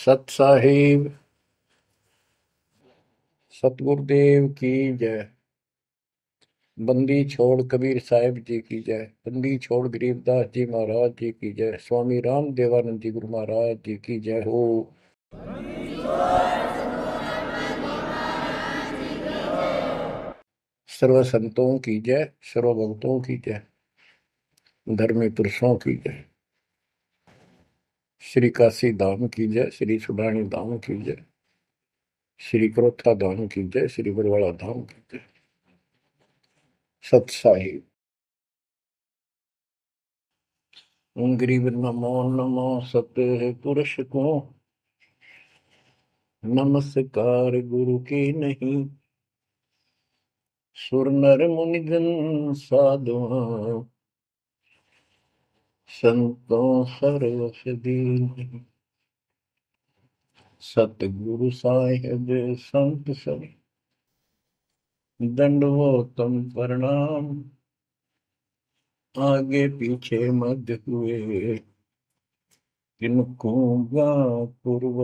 सत साहिब सतगुरुदेव की जय। बंदी छोड़ कबीर साहिब जी की जय। बंदी छोड़ गरीबदास जी महाराज जी की जय। स्वामी राम देवानंद जी गुरु महाराज जी की जय हो। सर्व संतों की जय, सर्व भक्तों की जय, धर्मी पुरुषों की जय। श्री काशी धाम की जय, श्री सुडानी धाम की जय, श्री क्रोथा धाम की जय, श्री बरवाड़ा धाम की जय। सत साहिब गरीब नमो नमो सत पुरुष को, नमस्कार गुरु की नहीं। सुर नर मुनिजन साधुआ, संतों सरस दीन। सतगुरु साहिब संत सब, दंडवतम प्रणाम। आगे पीछे मध्य हुए, किनको पूर्व।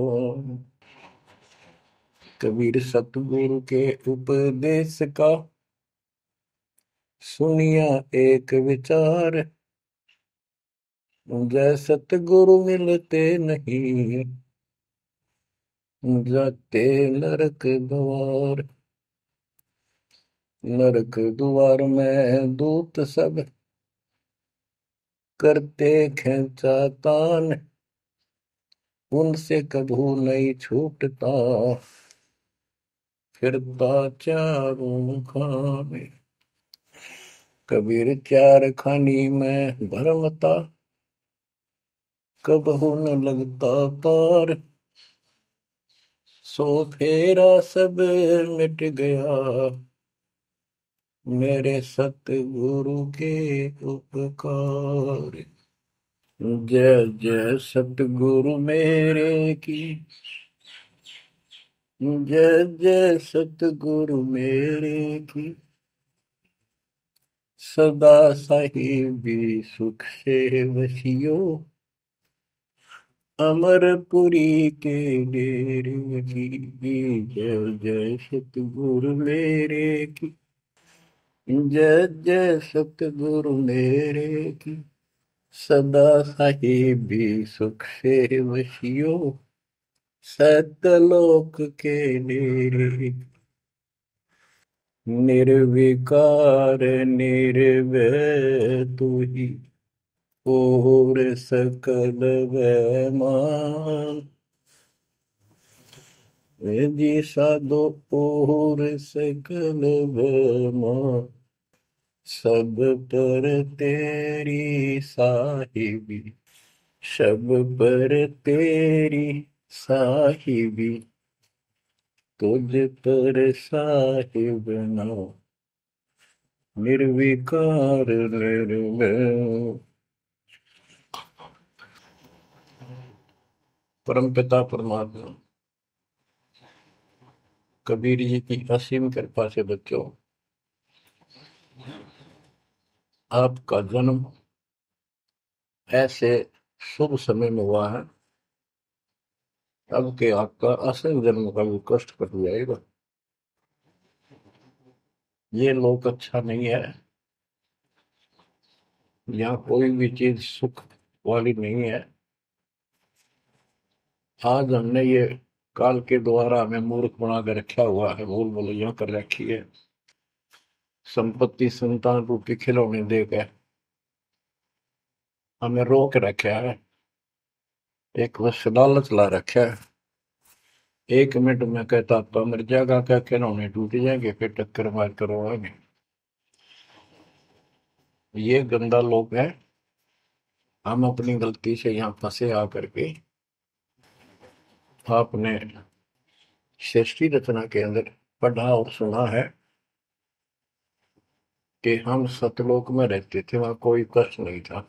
कबीर सतगुरु के उपदेश का, सुनिया एक विचार। जय सतगुरु मिलते नहीं, जाते नरक द्वार। नरक द्वार में दूत सब, करते खेचा तान। उनसे कभू नहीं छूटता, फिरता चारों खाने। कबीर चार खानी में भरमता, कबहू न लगता पार। सो फेरा सब मिट गया, मेरे सतगुरु के उपकार। जय जय सतगुरु मेरे की, जय जय सतगुरु मेरे की। सदा साहिबी सुख से वसियो, अमरपुरी के डेरे की। जय जय सतगुरु मेरे की, जय जय सतगुरु मेरे की। सदा साहिबी सुख से वसियो, सतलोक के डेरे। निर्विकार निर्भय तू ही, और सकल वैमान। जी साधो और सकल वैमान। सब पर तेरी साहिबी, सब पर तेरी साहिबी। तुझ पर साहिब ना, निर्विकार निर्भय। परम पिता परमात्मा कबीर जी की असीम कृपा से बच्चों, आपका जन्म ऐसे शुभ समय में हुआ है, अब के आपका असल जन्म का भी कष्ट कट जाएगा। ये लोक अच्छा नहीं है, यहाँ कोई भी चीज सुख वाली नहीं है। आज हमने ये काल के द्वारा हमें मूर्ख बना कर रखा हुआ है, भूल भुलैया कर रखी है। संपत्ति संतान रूपी खिलौने देकर हमें रोक रखा है, एक बस लालच ला रखा है। 1 मिनट में कहता तो मर जाएगा, क्या खिलौने टूट जाएंगे, फिर टक्कर मार करवाएंगे। ये गंदा लोग है। हम अपनी गलती से यहाँ फंसे आकर के। आपने सृष्टि रचना के अंदर पढ़ा और सुना है कि हम सतलोक में रहते थे, वहां कोई कष्ट नहीं था।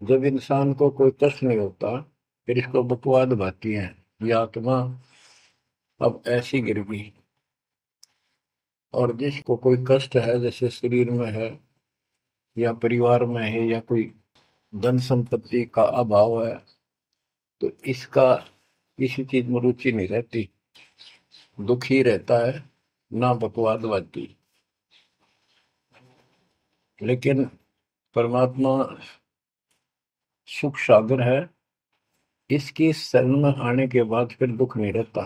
जब इंसान को कोई कष्ट नहीं होता, फिर इसको बकवाद भाती है, ये आत्मा अब ऐसी गिर गई। और जिसको कोई कष्ट है, जैसे शरीर में है या परिवार में है या कोई धन संपत्ति का अभाव है, तो इसका किसी चीज में रुचि नहीं रहती, दुखी रहता है, ना बकवादवादी। लेकिन परमात्मा सुख सागर है, इसकी शरण में आने के बाद फिर दुख नहीं रहता।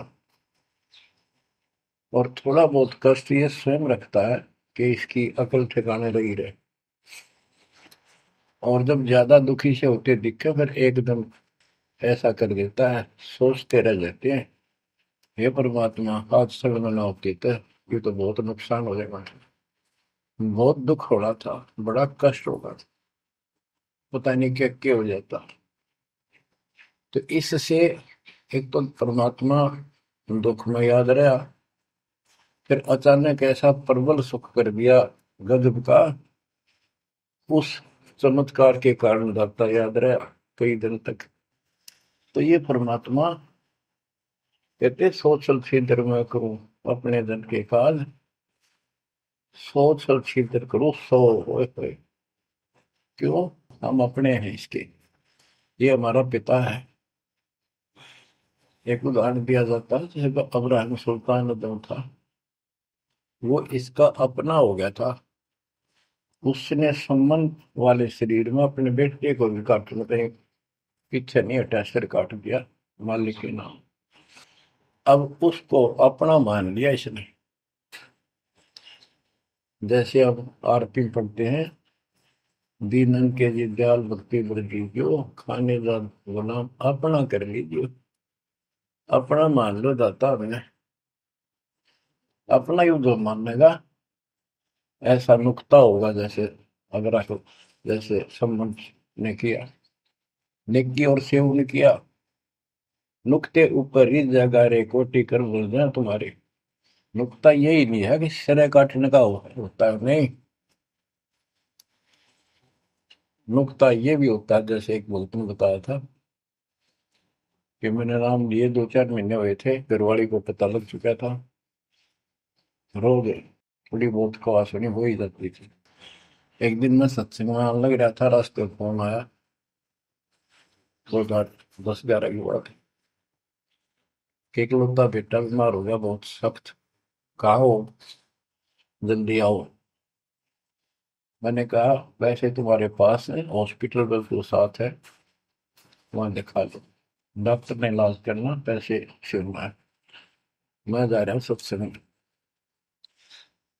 और थोड़ा बहुत कष्ट ये स्वयं रखता है कि इसकी अकल ठिकाने रही रहे। और जब ज्यादा दुखी से होते दिखे फिर एकदम ऐसा कर देता है, सोचते रह जाते हैं, हे परमात्मा आज शरण न होती तो ये तो बहुत नुकसान हो जाएगा, बहुत दुख हो रहा था, बड़ा कष्ट होगा, पता नहीं क्या हो जाता। तो इससे एक तो परमात्मा दुख में याद रहा, फिर अचानक ऐसा प्रबल सुख कर दिया गजब का, उस चमत्कार के कारण दाता याद रहा कई दिन तक। तो ये परमात्मा कहते सोचल छिद्र में करूं अपने जन के काज, सोचल छिद्र करूं सो होए। क्यों? हम अपने हैं इसके, ये हमारा पिता है। एक उदाहरण दिया जाता है, जैसे अब्राहम सुल्तान अदम था, वो इसका अपना हो गया था, उसने संबंध वाले शरीर में अपने बेटे को भी काटने पे पीछे नहीं हटा, सिर काट दिया मालिक के नाम। अब उसको अपना मान लिया इसने। जैसे अब आरती पढ़ते हैं, दीनन के जी दयाल भक्ति वृद्धि जो खाने का गुलाम अपना कर लीजिए, अपना मान लो दाता हमने, अपना युद्ध मानेगा ऐसा नुकता होगा। जैसे अगर आपको जैसे संबंध ने किया, नेकी और सेव ने किया, नुक्ते ऊपर ही जगह रे कोटि कर बोल रहे तुम्हारे। नुकता यही नहीं है कि सिरे काटने का होता है, नहीं, नुकता ये भी होता है। जैसे एक भक्त ने बताया था कि मैंने नाम लिए 2-4 महीने हुए थे, घरवाली को पता लग चुका था, रोज थोड़ी बहुत खवासनी हो ही जाती थी। एक दिन मैं सत्संग में आने लग रहा था, रास्ते में फोन आया, वो 10-11 की बात है, कि इकलौता बेटा बीमार हो गया बहुत सख्त, कहा हो, जल्दी आओ। मैंने कहा वैसे तुम्हारे पास है हॉस्पिटल बिल्कुल साथ है, वहां दिखा लो, डॉक्टर ने इलाज करना, पैसे शुरू है, मैं जा रहा हूँ सत्संग।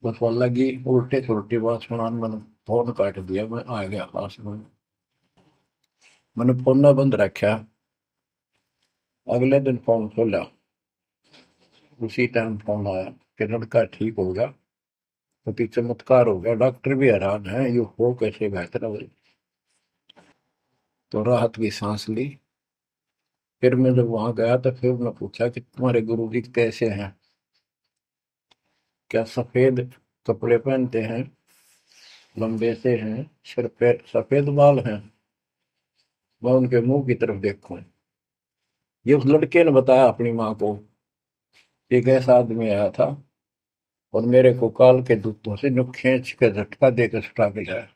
बस वो लगी उल्टे सुलटी बात सुनाने, मैंने फोन काट दिया, मैं आ गया पास में, मैंने फोन ना बंद रखा। अगले दिन फोन खोला, उसी टाइम फोन आया कि लड़का ठीक हो गया, तो चमत्कार हो गया, डॉक्टर भी हैरान है, ये हो कैसे बेहतर हो। तो राहत की सांस ली। फिर मैं जब वहां गया तो फिर मैं पूछा कि तुम्हारे गुरु जी कैसे हैं, क्या सफेद कपड़े पहनते हैं, लंबे से हैं, सिर पे सफेद बाल हैं। मैं उनके मुंह की तरफ देखूं, ये उस लड़के ने बताया अपनी माँ को, एक ऐसा आदमी आया था और मेरे को काल के दूतों से नुक खींच के झटका देकर छुटा के लाया,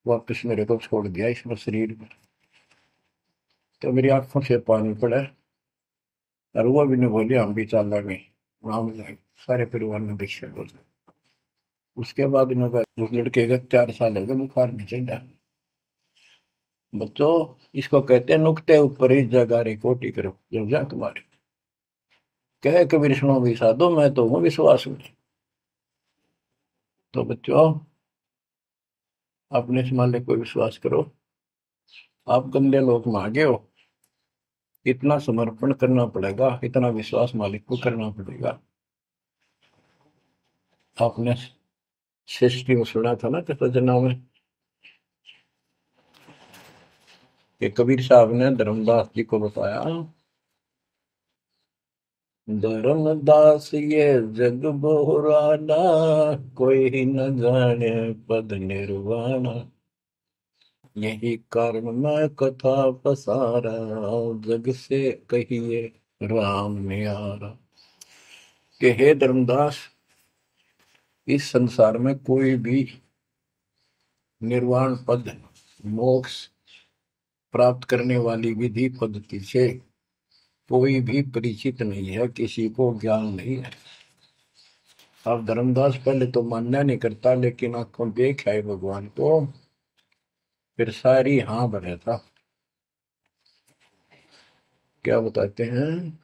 वापस मेरे को छोड़ दिया इसमें शरीर में। तो मेरी आंखों से पानी पड़ा, और वो भी नहीं बोली हम भी चल रहे, राम जाए, सारे परिवार ने दीक्षा बोला। उसके बाद इन्होंने उस लड़के का 4 साल हो गए, बुखार नहीं चढ़ा। बच्चों, इसको कहते हैं नुकते ऊपर ही जगह रे कोटि करो जब जा तुम्हारे, कहे कबीर सुनो भी साधो मैं तो हूँ विश्वास में। तो बच्चों, अपने इस मालिक को विश्वास करो। आप गंदे लोग में आगे हो, इतना समर्पण करना पड़ेगा, इतना विश्वास मालिक को करना पड़ेगा। आपने सृष्टि में सुना था ना कृष्ण में, कि कबीर साहब ने धर्मदास जी को बताया, धर्मदास ये जग बोराना, कोई न जाने पद निर्वाणा, यही कारण मैं कथा पसारा, जग से कहिए राम नियारा। कि हे धर्मदास, इस संसार में कोई भी निर्वाण पद, मोक्ष प्राप्त करने वाली विधि पद्धति से कोई भी परिचित नहीं है, किसी को ज्ञान नहीं है। अब धर्मदास पहले तो मान्य नहीं करता, लेकिन आंखों देख आए भगवान को, फिर सारी हाँ भरे था। क्या बताते हैं,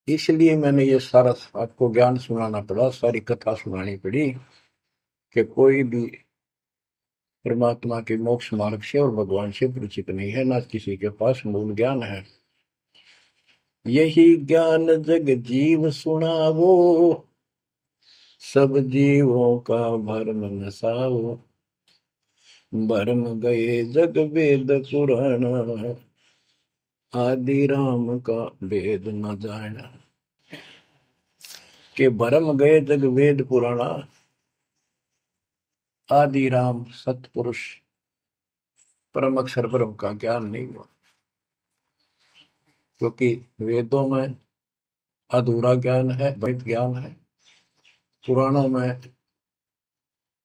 इसलिए मैंने ये सारा आपको ज्ञान सुनाना पड़ा, सारी कथा सुनानी पड़ी कि कोई भी परमात्मा के मोक्ष मार्ग से और भगवान से परिचित नहीं है, ना किसी के पास मूल ज्ञान है। यही ज्ञान जग जीव सुनावो, सब जीवों का भरम नसाओ। भरम गए जग वेद पुराण, आदि राम का वेद न जाना। के भरम गए जग वेद पुराणा, आदि राम सतपुरुष परम अक्षर ब्रह्म का ज्ञान नहीं हुआ। क्योंकि वेदों में अधूरा ज्ञान है, वैध ज्ञान है। पुराणों में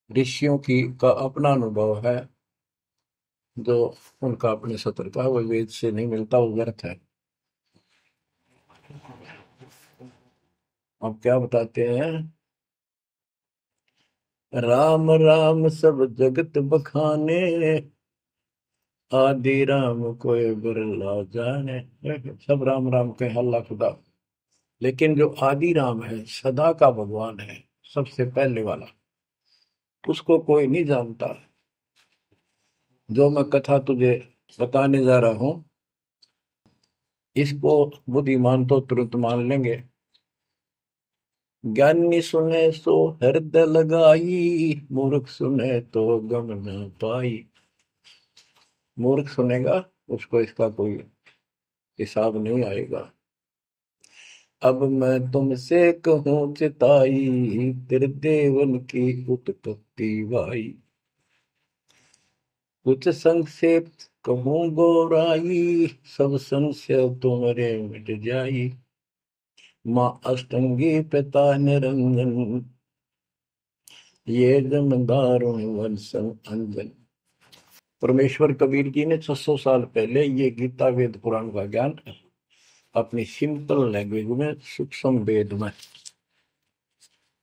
ऋषियों की का अपना अनुभव है, जो उनका अपने सत्र का, वो वेद से नहीं मिलता, वो व्यर्थ है। अब क्या बताते हैं, राम राम सब जगत बखाने, आदि राम कोई बिरला जाने। सब राम राम के हल्ला खुदा, लेकिन जो आदि राम है, सदा का भगवान है, सबसे पहले वाला, उसको कोई नहीं जानता। जो मैं कथा तुझे बताने जा रहा हूं, इसको बुद्धिमान तो तुरंत मान लेंगे। ज्ञानी सुने सो हृदय लगाई, मूर्ख सुने तो गम न पाई। मूर्ख सुनेगा, उसको इसका कोई हिसाब नहीं आएगा। अब मैं तुमसे कहूँ चिताई, तेरे देवन की उत्पत्ति भाई। कुछ संक्षेप कहूँ गौराई, सब संशय तुम्हारे मिट जाई। माँ अष्टंगी पिता निरंजन, ये जमदारों वंशन अंजन। परमेश्वर कबीर जी ने 600 साल पहले ये गीता वेद पुराण का ज्ञान अपनी सिंपल लैंग्वेज में, सूक्ष्म वेद में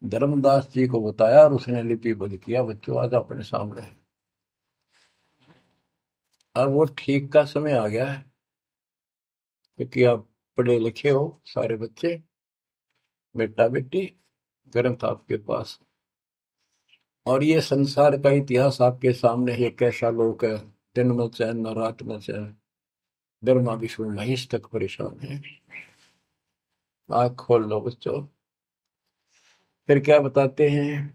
धर्मदास जी को बताया, और उसने लिपिबद्ध किया। बच्चों आज अपने सामने है। अब वो ठीक का समय आ गया है, क्योंकि आप पढ़े लिखे हो सारे बच्चे, बेटा बेटी, ग्रंथ आपके पास, और ये संसार का इतिहास आपके सामने है। कैसा लोग है, दिन में चैन न रात में चैन, ब्रह्मा विष्णु महेश तक परेशान है। आँख खोल लो बच्चों। फिर क्या बताते हैं,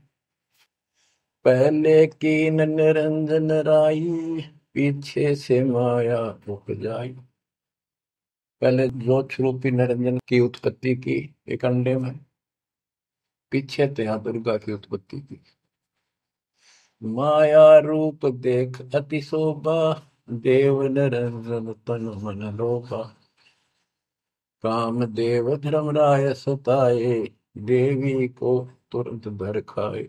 पहले कीन निरंजन राई, पीछे से माया उपजाई। पहले ज्योत रूपी निरंजन की उत्पत्ति की एक अंडे में, पीछे तो यहाँ दुर्गा की उत्पत्ति की। माया रूप देख अति शोभा, देव निरंजन तन मन लोभा। काम देव धर्मराय सताए, देवी को तुरंत भर खाए।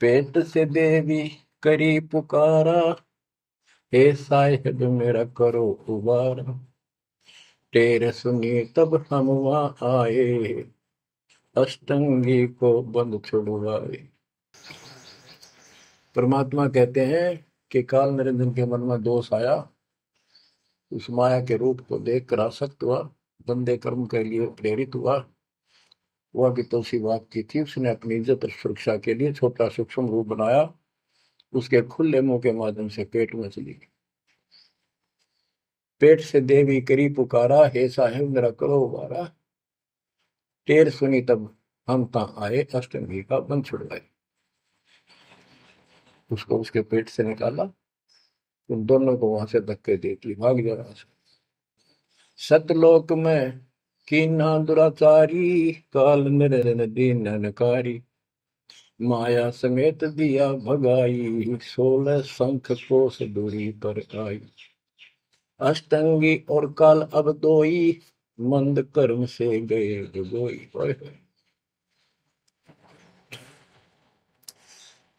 पेट से देवी करी पुकारा, हे साहिब मेरा करो उबारा। तेरे सुनी तब हम वहां आए, अष्टंगी को बंद छुड़वाए। परमात्मा कहते हैं कि काल निरंजन के मन में दोष आया, उस माया के रूप को देखकर आसक्त हुआ, बंदे कर्म के लिए प्रेरित हुआ। वह भी तो उसी बात की थी, उसने अपनी इज्जत और सुरक्षा के लिए छोटा सूक्ष्म रूप बनाया, उसके खुले मुंह के माध्यम से पेट में चली गई। पेट से देवी करी पुकारा, हे साहेब मेरा करो उबारा। टेर सुनी तब हम ता आए, अष्टमी का बंध छुड़वाए। उसको उसके पेट से निकाला, उन दोनों को वहां से धक्के दे दी, भाग जा रहा। सतलोक में कीन्हा दुराचारी, काल निरंजन दीन नकारी। माया समेत दिया भगाई, 16 शंख कोस दूरी पर आई। अष्टंगी और काल अब दोई, मंद कर्म से गए डुबोई।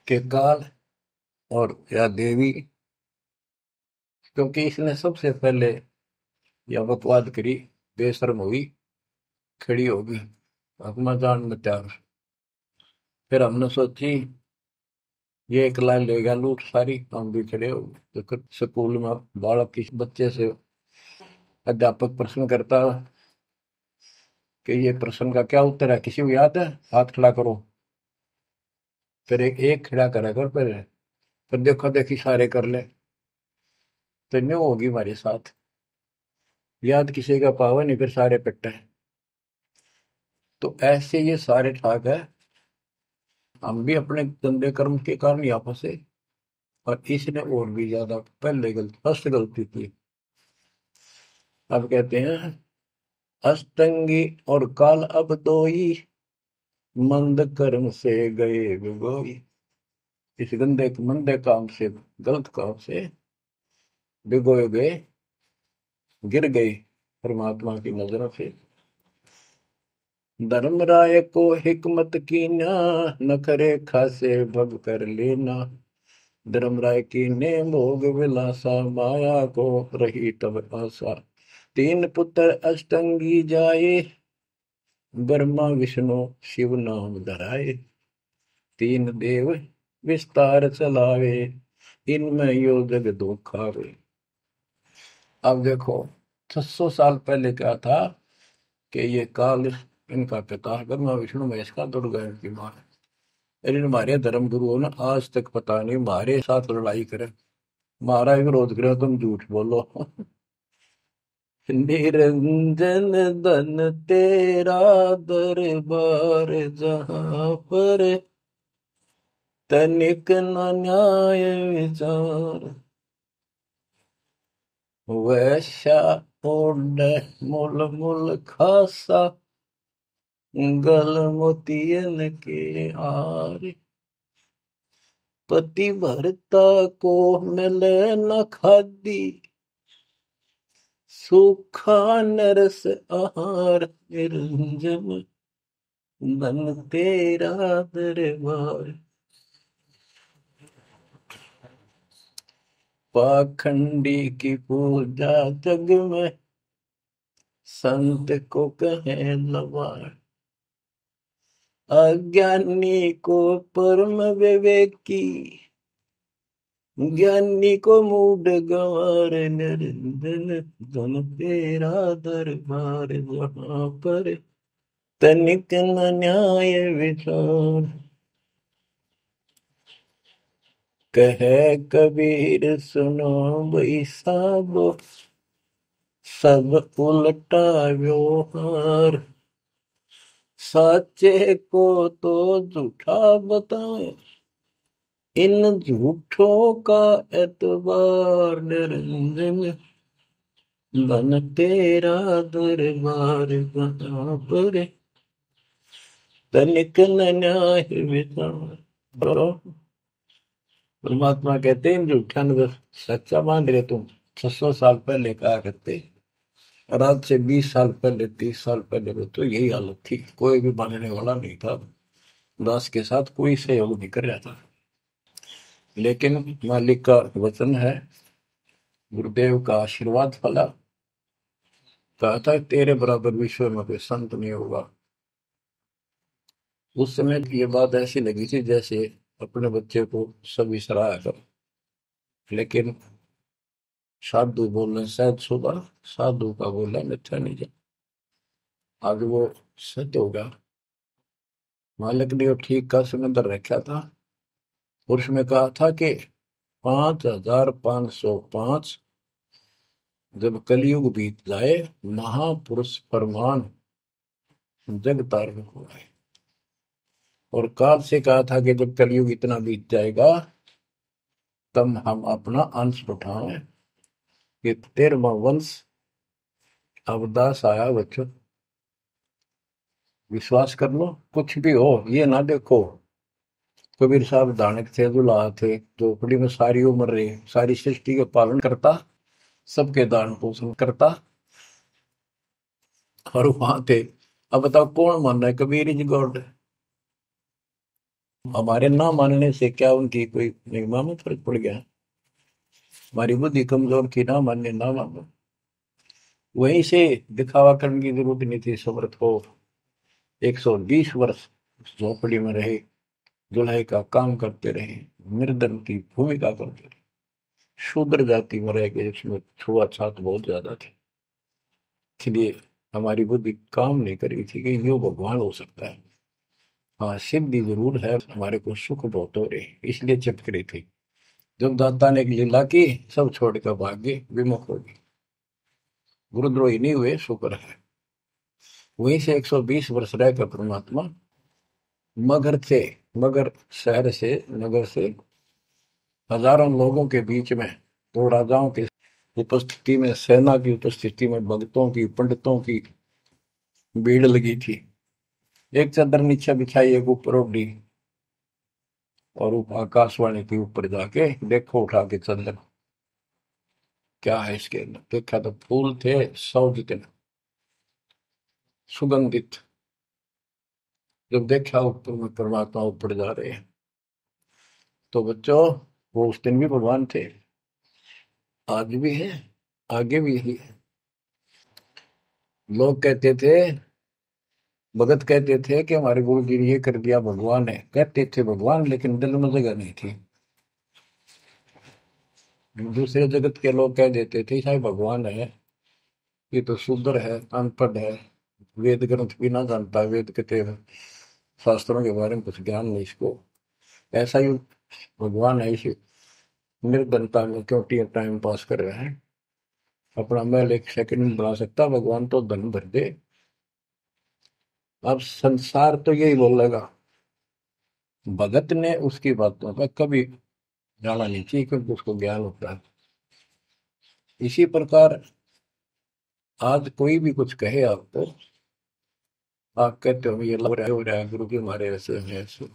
के काल और या देवी क्योंकि इसने सबसे पहले यह बकवाद करी, बेशर्म हुई, खड़ी होगी अपना जान में त्याग। फिर हमने सोची ये एक लाइन ले गया लूट सारी, हम भी खड़े हो गए। तो स्कूल में बालक किस बच्चे से अध्यापक प्रश्न करता कि ये प्रश्न का क्या उत्तर है, किसी को याद है, हाथ खड़ा करो। फिर एक एक खड़ा करा कर, फिर देखो देखी सारे कर ले, तो न्यू होगी हमारे साथ। याद किसी का पावा नहीं, फिर सारे पिट्टे। तो ऐसे ये सारे ठाक है, हम भी अपने गंदे कर्म के कारण यहाँ फंसे, और इसने और भी ज्यादा पहले गलती, फर्स्ट गलती की। अब कहते हैं अष्टंगी और काल अब दोई, मंद कर्म से गए बिगोई। इस गंदे मंदे काम से, गलत काम से भिगोए गए, गिर गए परमात्मा की नजरों से। धर्मराय को हिकमत कीना, न करे खासे भग कर लेना। धर्मराय की ने भोग विलासा, माया को रही तब आशा। तीन पुत्र अष्टंगी जाए, ब्रह्मा विष्णु शिव नाम धराए। तीन देव विस्तार चलावे, इनमें यो जग दो खावे। अब देखो 600 साल पहले क्या था कि ये काल इनका पिता ब्रह्मा विष्णु महेश का, दुर्गा इनकी मां है। लेकिन हमारे धर्म गुरुओं ने आज तक पता नहीं हमारे साथ लड़ाई करे, हमारा विरोध करे, तुम झूठ बोलो। निरंजन धन तेरा दरबार, जहां पर तनिक न न्याय विचार। वैश्या ओढ़ मूल मूल खासा, गल मोतियन के आर। पति भरता को मिले न खादी, सूखा नरस आहार। निरंजन धन तेरा दरबार। पाखंडी की पूजा जग में, संत को कहे लवार। अज्ञानी को परम विवेकी, ज्ञानी को मूड गंवार। निरंजन धन तेरा दरबार, जहां पर तनिक न न्याय विचार। कहे कबीर सुनो भाई साबो, सब उल्टा व्यवहार। साचे को तो झूठा बताए, इन झूठों का एतबार। निरंजन धन तेरा दरबार, जहां पर तनिक न न्याय विचार। परमात्मा कहते हैं झूठा न सच्चा मान रहे तुम। 600 साल पहले कहा करते, और आज से 20 साल पहले, 30 साल पहले तो यही हालत थी, कोई भी मानने वाला नहीं था, दास के साथ कोई सहयोग नहीं कर रहा था। लेकिन मालिक का वचन है, गुरुदेव का आशीर्वाद फला। कहा था तेरे बराबर विश्व में कोई संत नहीं होगा। उस समय ये बात ऐसी लगी थी जैसे अपने बच्चे को सभी सराहा कर। लेकिन साधु बोलने शायद सुबह, साधु का बोला मिथ्या नहीं जा। आज वो सत्य होगा। मालिक ने ठीक का समंदर रखा था, और उसमें कहा था कि 5505 जब कलयुग बीत जाए, महापुरुष फरमान जग तारण हो गए। और काल से कहा था कि जब कलयुग इतना बीत जाएगा, तब हम अपना अंश उठाएं। ये 13वां वंश अवदास आया बच्चों। विश्वास कर लो, कुछ भी हो ये ना देखो। कबीर साहब दानक थे, दुल्हा थे, झोपड़ी में सारी उम्र रहे, सारी सृष्टि का पालन करता, सबके दान पोषण करता, और वहां थे। अब बताओ कौन मान रहा है कबीर इज गॉड? हमारे ना मानने से क्या उनकी कोई महिमा में फर्क पड़ गया? हमारी बुद्धि कमजोर थी, ना माने ना मानो। वहीं से दिखावा करने की जरूरत नहीं थी। समर्थ हो 120 वर्ष उस झोपड़ी में रहे, जुलाई का काम करते रहे, निर्धन की भूमिका करते रहे, शूद्र जाति में रह गए, इसमें छुआछात बहुत ज्यादा थी। इसलिए हमारी बुद्धि काम नहीं कर रही थी कि यो भगवान हो सकता है। हाँ, सिद्धि जरूर है, हमारे को सुख बहुत हो रहे, इसलिए चिपक रही थी। जब दाता ने एक लीला की, सब छोड़ कर भाग गए, विमुख हो गए, गुरुद्रोही नहीं हुए, शुक्र है। वहीं से 120 वर्ष रहकर परमात्मा मगध से, मगर शहर से, नगर से हजारों लोगों के बीच में, दो राजाओं की उपस्थिति में, सेना की उपस्थिति में, भक्तों की, पंडितों की भीड़ लगी थी। एक चादर नीचे बिछाई, एक ऊपर ओढ़ी, और आकाशवाणी के ऊपर जाके देखो उठा के चादर, क्या है इसके अंदर। देखा तो फूल थे 100 जितने, सुगंधित। जब देखा ऊपर में परमात्मा ऊपर जा रहे हैं, तो बच्चों वो उस दिन भी भगवान थे, आज भी है, आगे भी यही है। लोग कहते थे, भगत कहते थे कि हमारे गुरु जी ने ये कर दिया, भगवान है। कहते थे भगवान, लेकिन दिल में जगह नहीं थी। दूसरे जगत के लोग कह देते थे शायद भगवान है, ये तो शूद्र है, अनपढ़ है, वेद ग्रंथ भी ना जानता, वेद के शास्त्रों के बारे में कुछ ज्ञान नहीं इसको, ऐसा ही भगवान है, इसी निर्धनता में क्यों टाइम पास कर रहे हैं, अपना महल एक सेकंड में बना सकता, भगवान तो धन भर दे। अब संसार तो यही बोलेगा। भगत ने उसकी बातों का कभी जाना नहीं चाहिए, क्योंकि उसको ज्ञान होता है। इसी प्रकार आज कोई भी कुछ कहे आपको, आप कहते हो ये लग रहा है, हो रहा है, गुरु जी हमारे ऐसे हैं ऐसे,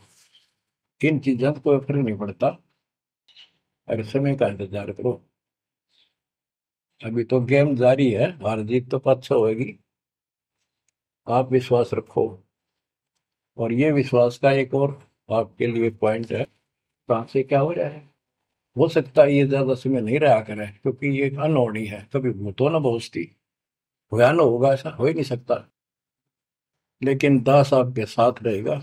इन चीजों का कोई फर्क नहीं पड़ता। अरे समय का इंतजार करो, अभी तो गेम जारी है, हार जीत तो पाछो होगी। आप विश्वास रखो। और ये विश्वास का एक और आपके लिए पॉइंट है, कहाँ से क्या हो रहा है। हो सकता है ये ज्यादा समय नहीं रहा करे, क्योंकि ये अनहोनी है, कभी भूतो न भोजती, भयान होगा ऐसा हो ही नहीं सकता। लेकिन दास आपके साथ रहेगा,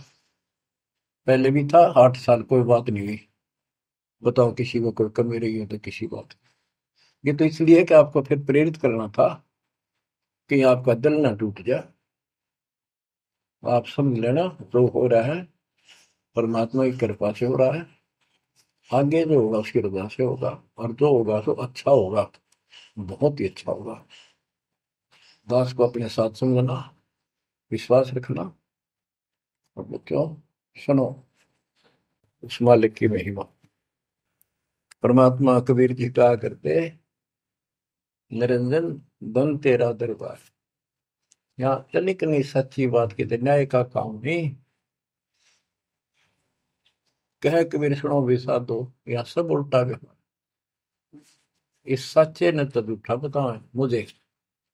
पहले भी था, 8 साल कोई बात नहीं हुई। बताओ किसी को कोई कमी रही है तो किसी बात। ये तो इसलिए कि आपको फिर प्रेरित करना था कि आपका दिल ना टूट जाए। आप समझ लेना, जो हो रहा है परमात्मा की कृपा से हो रहा है, आगे जो होगा उसकी रजा से होगा, और जो होगा तो अच्छा होगा, बहुत ही अच्छा होगा। दास को अपने साथ समझना, विश्वास रखना। और बच्चों सुनो उस मालिक की महिमा। परमात्मा कबीर जी कहा करते, निरंजन धन तेरा दरबार। यहाँ तनिक नहीं सच्ची बात कहते, न्याय का काम नहीं। कह कबीर सुनो भी साधो, यहाँ सब उल्टा व्यवहार। इस सच्चे ने तो झूठा बताओ मुझे,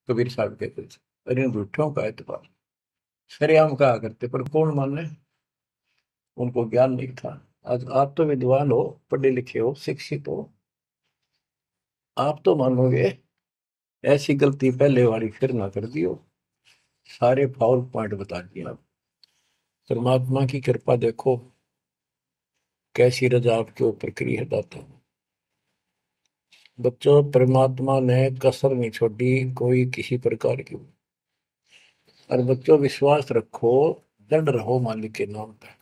कबीर साहब कहते थे, अरे इन झूठों का एतबार। सरेआम कहा करते, पर कौन माने, उनको ज्ञान नहीं था। आज आप तो विद्वान हो, पढ़े लिखे हो, शिक्षित हो, आप तो मानोगे ऐसी गलती पहले वाली फिर ना कर दियो। सारे फाउल पॉइंट बता दिए आप। परमात्मा की कृपा देखो कैसी रजा आपके ऊपर करी है दाता। बच्चों परमात्मा ने कसर नहीं छोड़ी कोई किसी प्रकार की। और बच्चों विश्वास रखो, दृढ़ रहो मालिक के नाम पर,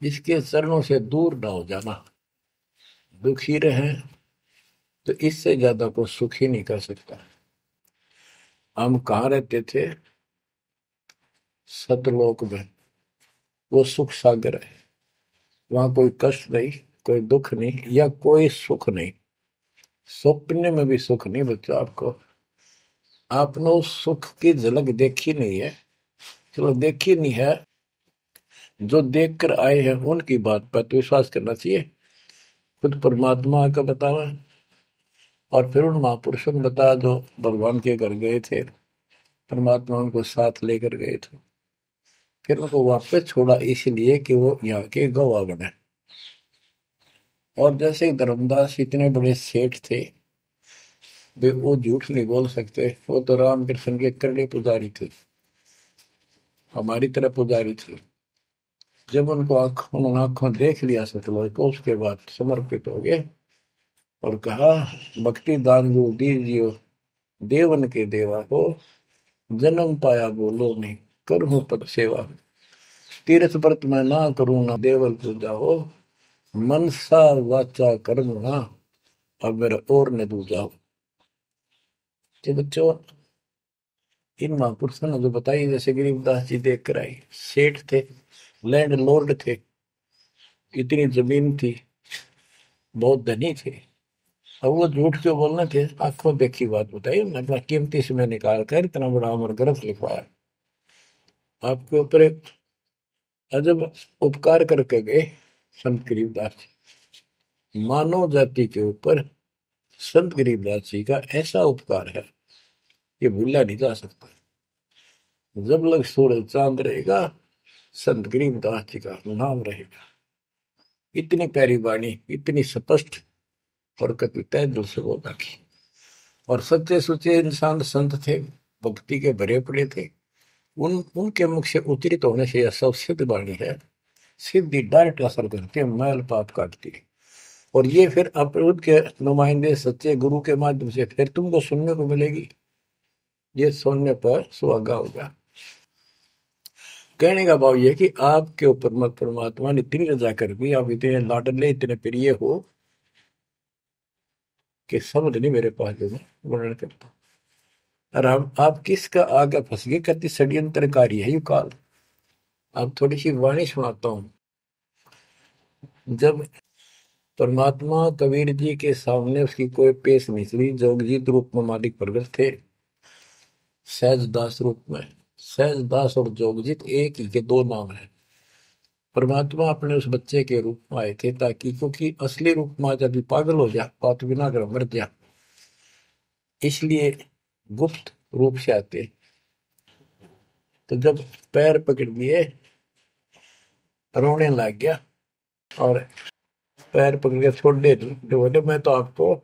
जिसके चरणों से दूर ना हो जाना। दुखी रहे तो इससे ज्यादा को सुख ही नहीं कर सकता। हम कहाँ रहते थे, सतलोक में, वो सुख सागर है। वहां कोई कष्ट नहीं, कोई दुख नहीं, या कोई सुख नहीं। स्वप्न में भी सुख नहीं बच्चों आपको। आपने उस सुख की झलक देखी नहीं है, चलो देखी नहीं है, जो देख कर आए हैं उनकी बात पर तो विश्वास करना चाहिए। खुद परमात्मा का बतावा, और फिर उन महापुरुषों ने बताया जो भगवान के घर गए थे, परमात्मा उनको साथ लेकर गए थे, फिर उनको वापस छोड़ा इसलिए कि वो यहाँ के गवाह बने। और जैसे धर्मदास इतने बड़े सेठ थे, वे वो झूठ नहीं बोल सकते, वो तो रामकृष्ण के करड़े पुजारी थे, हमारी तरह पुजारी थे। जब उनको उन्होंने आंखों देख लिया सतलोक को, उसके बाद समर्पित हो गए और कहा, भक्ति दान जो दीजियो, देवन के देवा हो, जन्म पाया बोलो नहीं, करूँ पद सेवा, तीर्थ व्रत मैं ना करूँ ना देवल पूजा हो, मनसा वाचा कर्म ना, अब मेरा और न दूजा हो। ये बच्चों, इन महापुरुषों ने जो बताई, जैसे गरीबदास जी देख कर आई, सेठ थे, लैंड लॉर्ड थे, इतनी जमीन थी, बहुत धनी थे, अब वो झूठ क्यों बोलना थे, आंखों देखी बात बताई, उन्होंने अपना कीमती समय निकाल कर इतना बड़ा अमर ग्रंथ लिखवाया, आपके ऊपर एक अजब उपकार करके गए संत गरीबदास जी। मानव जाति के ऊपर संत गरीबदास जी का ऐसा उपकार है, ये भूला नहीं जा सकता। जब लग सूरज चांद रहेगा, संत गरीबदास जी का नाम रहेगा। इतनी प्यारी वाणी, इतनी स्पष्ट और कविताएं दिल से बोला की। और सच्चे सुच्चे इंसान संत थे, भक्ति के भरे पड़े थे, उनके मुख से उच्चरित होने से यह सब सिद्ध वाणी है, सिद्धि डायरेक्ट असर करती है, मैल पाप काटती है। और ये फिर अप्रभुत के नुमाइंदे सच्चे गुरु के माध्यम से फिर तुमको सुनने को मिलेगी, ये सुनने पर सुहागा होगा। कहने का भाव ये कि आपके ऊपर मत परमात्मा ने इतनी रजा कर दी, आप इतने लाडले इतने प्रिय हो कि शब्द नहीं मेरे पास जो मैं वर्णन करता। और आप किसका आगे फंस गए, कति षड्यंत्रकारी है यू काल। अब थोड़ी सी वाणी सुनाता हूँ। जब परमात्मा कबीर जी के सामने उसकी कोई पेश नहीं चली, जोगजीत रूप में मालिक प्रगट थे, सहजदास रूप में। सहजदास और जोगजीत एक ही के दो नाम है। परमात्मा अपने उस बच्चे के रूप में आए थे, ताकि क्योंकि असली रूप में जब पागल हो जा, बात बिना कर मर जा, इसलिए गुप्त रूप से आते। तो जब पैर पकड़ लिए, रोने लग गया और पैर पकड़ के छोड़ दे, तो बोले मैं तो आपको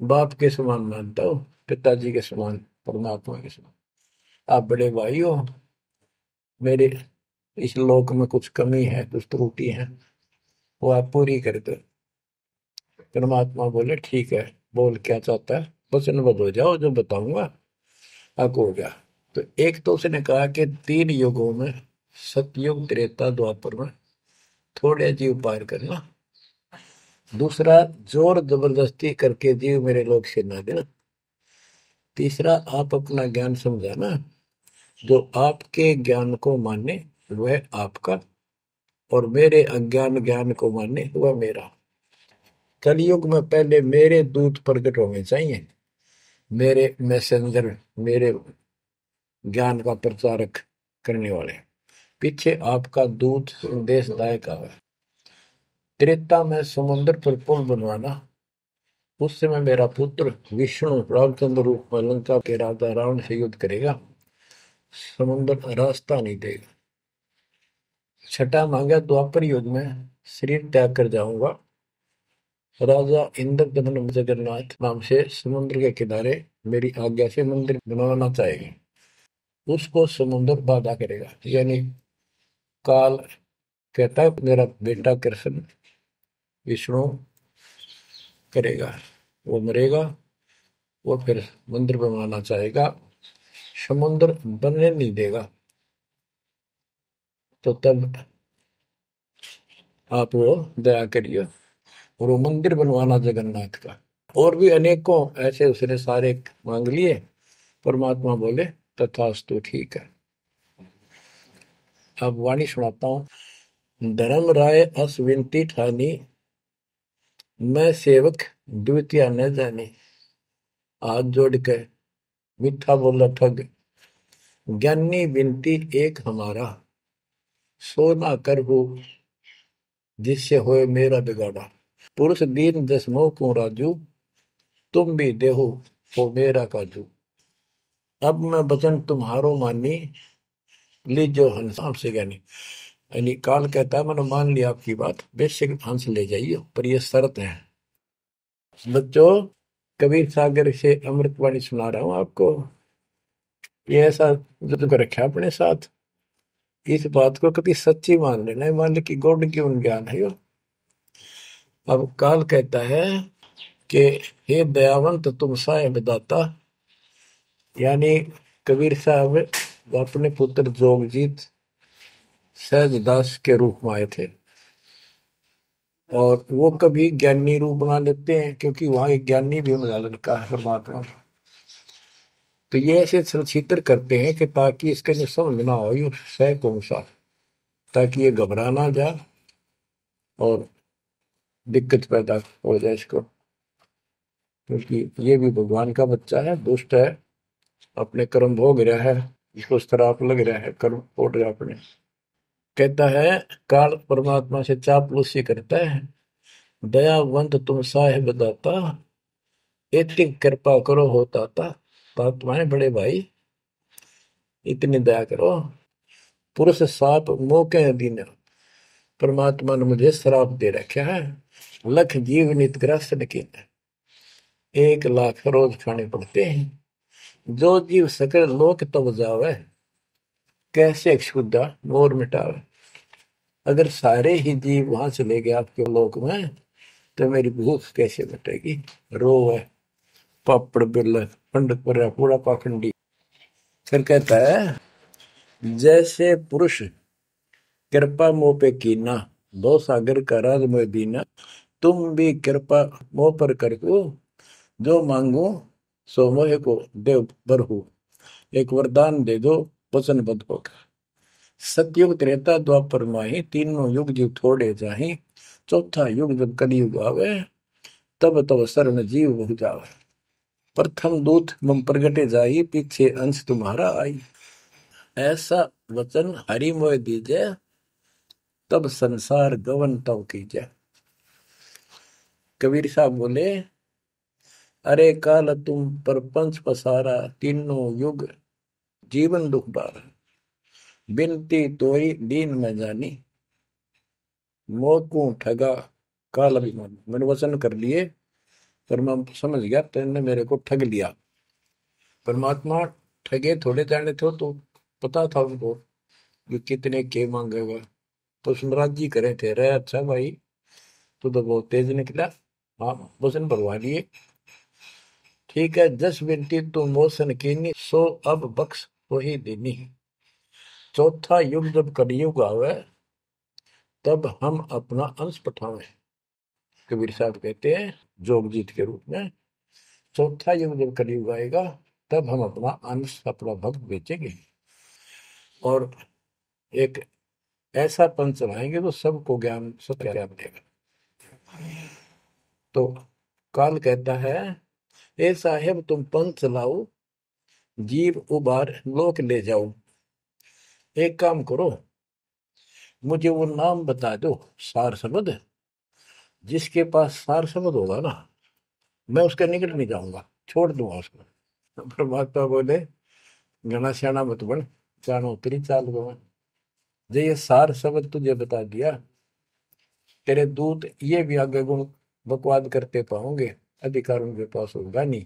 बाप के समान मानता हूँ, पिताजी के समान, परमात्मा के समान। आप बड़े भाई हो, मेरे इस लोक में कुछ कमी है, कुछ त्रुटि है, वो आप पूरी कर दो। परमात्मा बोले ठीक है, बोल क्या चाहता है, वचनबद्ध हो जाओ, जो बताऊंगा आपको हो गया। तो एक तो उसने कहा कि 3 युगों में, सतयुग त्रेता द्वापर में थोड़े जीव पार करना। दूसरा, जोर जबरदस्ती करके जीव मेरे लोग से ना देना। तीसरा, आप अपना ज्ञान समझाना, जो आपके ज्ञान को माने वह आपका, और मेरे अज्ञान ज्ञान को माने वह मेरा। कलयुग में पहले मेरे दूत प्रकट होने चाहिए, मेरे मैसेंजर, मेरे ज्ञान का प्रचारक करने वाले, पीछे आपका दूत संदेशदायक आवे। त्रेता में समुद्र पर पुल बनवाना, उस समय मेरा पुत्र विष्णु रामचंद्र रूप में लंका के राजा रावण से युद्ध करेगा, समुद्र रास्ता नहीं देगा। छठा मांगा, द्वापर युग में शरीर त्याग कर जाऊंगा, राजा इंद्रदमन जगन्नाथ नाम से समुद्र के किनारे मेरी आज्ञा से मंदिर बनवाना चाहेगा, उसको समुद्र बाधा करेगा। यानी काल कहता है मेरा बेटा कृष्ण विष्णु करेगा, वो मरेगा, वो फिर मंदिर बनवाना चाहेगा, समुद्र बनने नहीं देगा। तो तब आप वो दया करिए, और वो मंदिर बनवाना जगन्नाथ का। और भी अनेकों ऐसे उसने सारे मांग लिए। परमात्मा बोले तथास्तु, ठीक है। अब वाणी सुनाता हूँ। धर्म राय अस विनती ठानी, मैं सेवक द्वितीय न जानी। हाथ जोड़ के मीठा बोला ठग, ज्ञानी विनती एक हमारा, सो ना कर हो जिससे होए मेरा बिगाड़ा। पुरुष दीन दस मोह को राजू, तुम भी देहो हो मेरा काजू। अब मैं वचन तुम्हारो मानी, लीजो हंसाम से ज्ञानी। यानी काल कहता है मैंने मान लिया आपकी बात, बेशक हंस ले जाइए, पर ये शर्त है। बच्चों, कबीर सागर से अमृतवाणी सुना रहा हूं आपको। ये ऐसा जुग रखा अपने साथ, इस बात को कभी सच्ची मान लेना, मान ली कि गॉड की उन ज्ञान है यो। अब काल कहता है कि हे दयावंत तुम साहेब दाता, यानी कबीर साहब अपने पुत्र जोगजीत सहजदास के रूप में आए थे, और वो कभी ज्ञानी रूप बना लेते हैं क्योंकि वहां एक ज्ञानी भी उनका लड़का है परमात्मा। तो ये ऐसे चित्र करते हैं कि ताकि इसके जो समझ ना हो ये सह कौन सा, ताकि ये घबरा ना जाए और दिक्कत पैदा हो जाए इसको, क्योंकि ये भी भगवान का बच्चा है, दुष्ट है, अपने कर्म भोग रहा है, इसको श्राप लग रहा है, कर्म फोड़ रहा अपने। कहता है काल परमात्मा से चापलूसी करता है, दयावंत तुम साहेब दाता, इतनी कृपा करो हो ताता। तात माने बड़े भाई, इतनी दया करो। पुरुष साप मोके दीन, परमात्मा ने मुझे श्राप दे रखा है, लख जीव नित ग्रस्त की, 1 लाख रोज खाने पड़ते हैं, जो जीव सकल लोक तब जावे, कैसे क्षुदा मोर मिटावे। अगर सारे ही जीव वहां चले गए आपके लोक में, तो मेरी भूख कैसे मिटेगी। रो है पापड़ बिल पंडित पर पूरा पाखंडी। फिर कहता है जैसे पुरुष कृपा मोह पे कीना, दो सागर का राज मोह दीना, तुम भी कृपा मोह पर करको, जो मांगो सो मोह को देव बरहु, एक वरदान दे दो वचनबद्ध होकर। सतयुग त्रेता द्वापर माही, तीनों युग जीव थोड़े जाही, चौथा युग जब कलयुग आवे, तब तब शरण जीव बहु जावे। प्रथम दूत मम प्रगटे जाई, पीछे अंश तुम्हारा आई, ऐसा वचन हरि मोह दीजे, तब संसार गवन तव कीजे। कबीर साहब बोले अरे काल तुम परपंच पसारा, तीनों युग जीवन दुख बार, बिनती तोई दीन में जानी, मोह ठगा काल अभिमान। मैंने वचन कर लिए, पर मैं समझ गया तेने मेरे को ठग लिया। परमात्मा ठगे थोड़े जाने थे, तो पता था उनको कि कितने के मांगेगा, तो सुनराज जी करे थे। रे अच्छा भाई, तू तो बहुत तेज निकला, हाँ वचन भरवा लिए, ठीक है। जस विनती तू मोसन कीनी, सो अब बख्श वही दीनी। चौथा युग जब कलयुग आवे, तब हम अपना अंश पठावे। कबीर साहब कहते हैं जोगजीत के रूप में, चौथा युग जब कलयुग आएगा, तब हम अपना अंश अपना भक्त बेचेंगे, और एक ऐसा पंच चलाएंगे तो सबको ज्ञान सत्य ज्ञान देगा। तो काल कहता है ए साहेब तुम पंथ चलाओ, जीव उबार लोक ले जाओ। एक काम करो, मुझे वो नाम बता दो सार शब्द, जिसके पास सार शब्द होगा ना, मैं उसके निकट नहीं जाऊंगा, छोड़ दूंगा उसको। परमात्मा बोले घना श्याणा मत बन, जानो तेरी चाल गवा। जे ये सार शब्द तुझे बता दिया, तेरे दूत ये भी आगे गुण बकवाद करते पाओगे, अधिकार उनके पास होगा नहीं,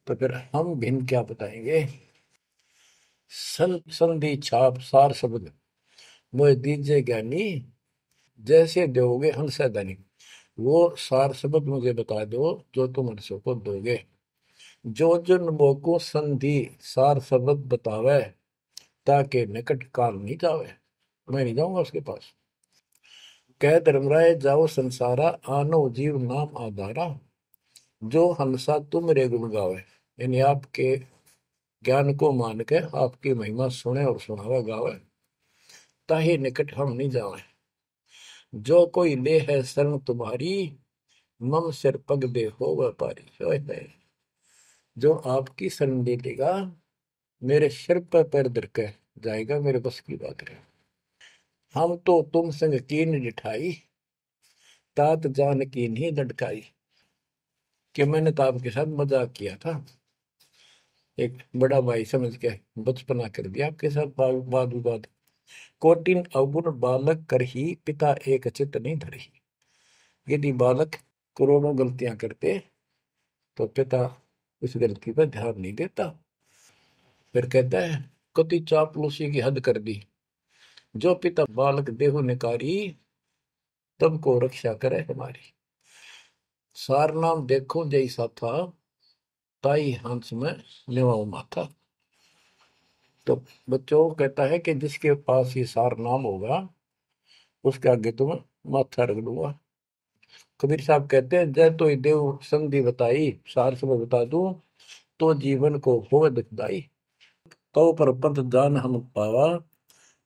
तो फिर हम भिन्न क्या बताएंगे। संधि छाप सार शब्द मोह दीजिए ज्ञानी, जैसे दोगे हंस धनी। वो सार शब्द मुझे बता दो जो तुम हंसों को दोगे। जो जन मोको संधि सार शब्द बतावे, ताके निकट काल नहीं जावे, मैं नहीं जाऊंगा उसके पास। कह धर्मराय जाओ संसारा, आनो जीव नाम आधारा, जो हंसा तुम रे गुण गावे। यानी आपके ज्ञान को मान के आपकी महिमा सुने और सुनावे गावे, ताही निकट हम नहीं जावे। जो कोई ले है शरण तुम्हारी, मम सिर पग दे हो व्यापारी। जो आपकी शरण ले लेगा, मेरे सिर पर पैर धर के जाएगा, मेरे बस की बात है। हम तो तुम संग कीन जिठाई, तात जान की नहीं लटकाई। कि मैंने तो आपके साथ मजाक किया था, एक बड़ा भाई समझ के बचपना कर दिया आपके साथ, वाद विवाद। कोटिन अवगुण बालक कर ही पिता एक चित नहीं धरही। यदि बालक करोड़ों गलतियां करते तो पिता उस गलती पर ध्यान नहीं देता। फिर कहता है कति चापलूसी की हद कर दी, जो पिता बालक देहु निकारी, तब को रक्षा करे हमारी। सार नाम देखो जैसा था, ताई हंस में निवाऊ माथा। तो बच्चों कहता है कि जिसके पास ये सार नाम होगा उसके आगे तुम माथा रख दूंगा। कबीर साहब कहते हैं जय तो देव संधि बताई, सार से मैं बता दूं तो जीवन को हो दुखदाई। तो पर पंथ जान हम पावा,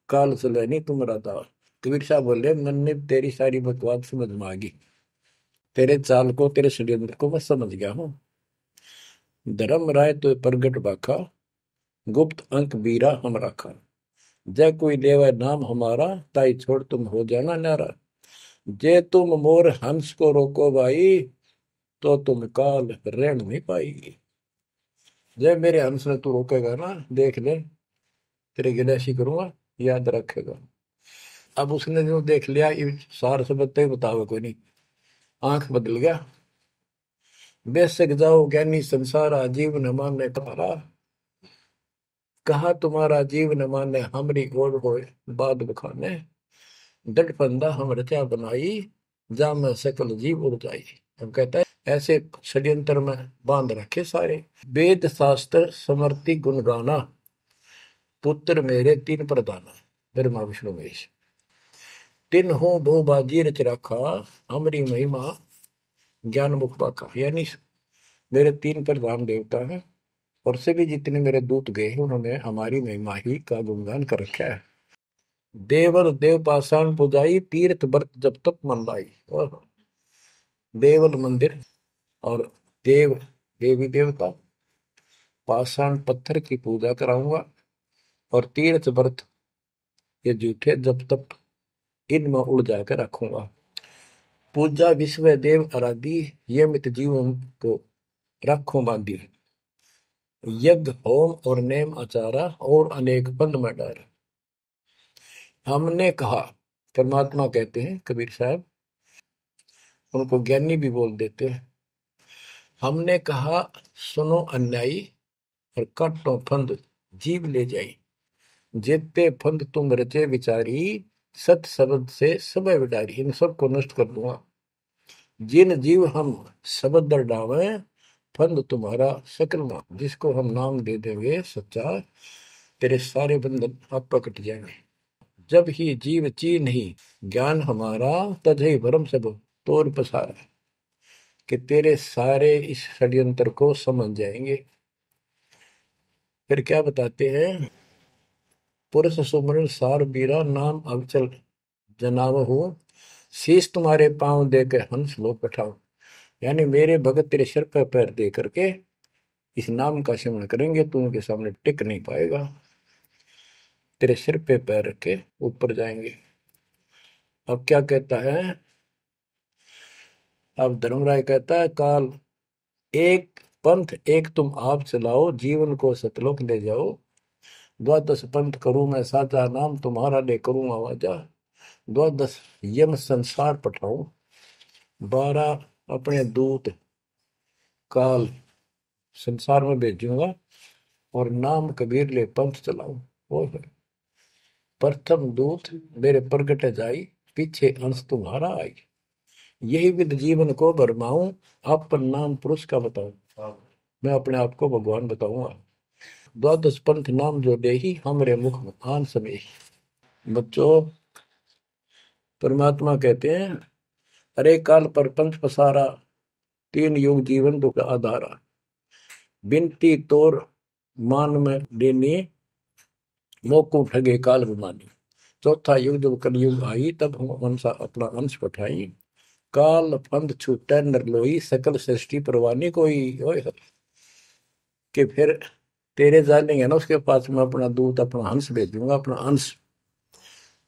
काल सलैनी तुमरा दावा। कबीर साहब बोले मैंने तेरी सारी बकवास समझ में आ गई, तेरे चाल को तेरे षड्यंत्र को मैं समझ गया हूँ। धर्म राय तो प्रगट बाखा, गुप्त अंक बीरा हम रखा। जय कोई लेवा नाम हमारा, ताई छोड़ तुम हो जाना नारा। जे तुम मोर हंस को रोको भाई, तो तुम काल रहन नहीं पाएगी। जय मेरे हंस ने तू रोकेगा ना, देख ले तेरे गिलासी करूंगा, याद रखेगा। अब उसने जो देख लिया सार से बत्ते बतावे कोई नहीं, आंख बदल गया। बेशक जाओ ज्ञानी संसार, आजीव न माने तुम्हारा। कहा तुम्हारा जीव न माने, हमरी गोड़ हो बाद बखाने। डट फंदा हम रचा बनाई, जा में सकल जीव उड़ जाई। हम कहता है ऐसे षड्यंत्र में बांध रखे सारे। वेद शास्त्र समर्ति गुण गाना, पुत्र मेरे तीन प्रधाना। ब्रह्मा विष्णु महेश तीन हो भो बाजी रच रखा, हमरी महिमा ज्ञान मुख पाखा। यानी मेरे तीन प्रधान देवता हैं और सभी जितने मेरे दूत गए हैं उन्होंने हमारी महिमा ही का गुणगान कर रखा है। देवल देव पाषाण पुजाई, तीर्थ व्रत जब तक मन लाई। और देवल मंदिर और देव देवी देवता, पाषाण पत्थर की पूजा कराऊंगा और तीर्थ व्रत ये जूठे जब तक इनमें उड़ जाकर रखूंगा। पूजा विश्व देव आराधी, ये मित जीवन को रखो बांधी। यज्ञ होम और नेम आचारा, और अनेक पंथ में डर। हमने कहा, परमात्मा कहते हैं कबीर साहब, उनको ज्ञानी भी बोल देते हैं। हमने कहा सुनो अन्यायी, और काटो फंद जीव ले जाई। जेते फंद तुम रचे विचारी, सत शब्द से सब विडारी। इन सबको नष्ट कर दूंगा। जिन जीव हम शब्द दर डावे, फंद तुम्हारा सकल नाम। जिसको हम नाम दे देंगे सच्चा, तेरे सारे बंधन आप कट जाएंगे। जब ही जीव चीन ही ज्ञान हमारा, तजहि भरम सब तोर पसारा। कि तेरे सारे इस षड्यंत्र को समझ जाएंगे। फिर क्या बताते हैं, पुरुष सुमरण सार बीरा, नाम अवचल जनाव हो। शीश तुम्हारे पांव दे के हंस लो बैठाओ। यानी मेरे भगत तेरे सिर पर पैर दे करके इस नाम का सिमरण करेंगे, तू उनके सामने टिक नहीं पाएगा। तेरे सिर पे पैर रख के ऊपर जाएंगे। अब क्या कहता है, अब धर्मराय कहता है काल एक पंथ एक तुम आप चलाओ, जीवन को सतलोक ले जाओ। द्वादश पंथ करूं मैं साचा, नाम तुम्हारा ले करूं आवाजा। द्वादश यम संसार पठाऊं, 12 अपने दूत काल संसार में भेजूंगा, और नाम कबीर ले पंथ चलाऊं। वो है प्रथम दूत मेरे प्रगट जाई, पीछे अंश तुम्हारा आई। यही विद जीवन को भरमाऊं, अपन नाम पुरुष का बताऊं। मैं अपने आप को भगवान बताऊंगा। द्वादश पंथ नाम जो दे ही, हमरे मुख में आन समय। बच्चों परमात्मा कहते हैं अरे काल पर पंथ पसारा, तीन युग जीवन दुख आधारा। बिनती तोर मान में देनी, मोकू ठगे काल विमानी। चौथा युग जब कलयुग आई, तब हम अपना अंश पठाई। काल फंद छूटे नर लोई, सकल सृष्टि परवानी कोई। ओए कि फिर तेरे जानेंगे ना उसके पास में अपना दूत अपना हंस भेजूंगा, अपना अंश।